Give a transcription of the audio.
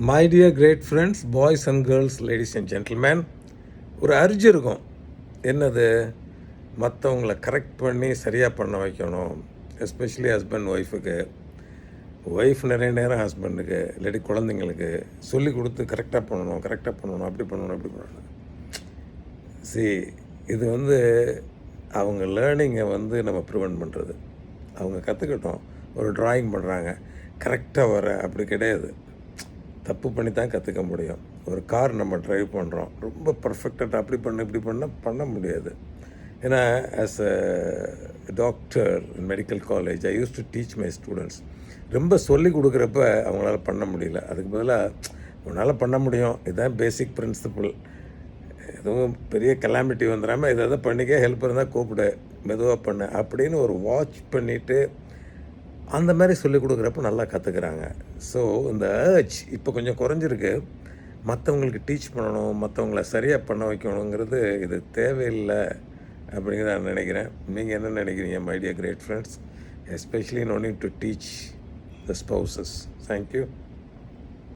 My dear great friends, boys and girls, ladies and gentlemen, ஒரு அர்ஜு இருக்கும். என்னது? மற்றவங்கள கரெக்ட் பண்ணி சரியாக பண்ண வைக்கணும். எஸ்பெஷலி ஹஸ்பண்ட் ஒய்ஃபுக்கு, ஒய்ஃப் நிறைய நேரம் ஹஸ்பண்டுக்கு இல்லாட்டி குழந்தைங்களுக்கு சொல்லி கொடுத்து கரெக்டாக பண்ணணும், அப்படி பண்ணணும், இப்படி பண்ணணும். இது அவங்க லேர்னிங்கை நம்ம ப்ரிவெண்ட் பண்ணுறது. அவங்க கற்றுக்கட்டும். ஒரு ட்ராயிங் பண்ணுறாங்க, கரெக்டாக வர அப்படி கிடையாது. தப்பு பண்ணி தான் கற்றுக்க முடியும். ஒரு கார் நம்ம ட்ரைவ் பண்ணுறோம், ரொம்ப பர்ஃபெக்டாக அப்படி பண்ண இப்படி பண்ண முடியாது. ஏன்னா as a doctor in medical college I use to teach my students. ரொம்ப சொல்லி கொடுக்குறப்ப அவங்களால பண்ண முடியல. அதுக்கு பதிலாக உன்னால் பண்ண முடியும், இதுதான் பேசிக் பிரின்சிபிள். எதுவும் பெரிய கலாமிட்டி வந்துடாமல் எதாவது பண்ணிக்க, ஹெல்ப் இருந்தால் கூப்பிடு, மெதுவாக பண்ணு அப்படின்னு ஒரு வாட்ச் பண்ணிவிட்டு அந்த மாதிரி சொல்லிக் கொடுக்குறப்ப நல்லா கற்றுக்குறாங்க. ஸோ இந்த ஏர்ஜ் இப்போ கொஞ்சம் குறைஞ்சிருக்கு. மற்றவங்களுக்கு டீச் பண்ணணும், மற்றவங்கள சரியாக பண்ண வைக்கணுங்கிறது இது தேவையில்லை அப்படிங்கிறத நான் நினைக்கிறேன். நீங்கள் என்ன நினைக்கிறீங்க my dear great friends? Especially no need to teach the spouses. Thank you.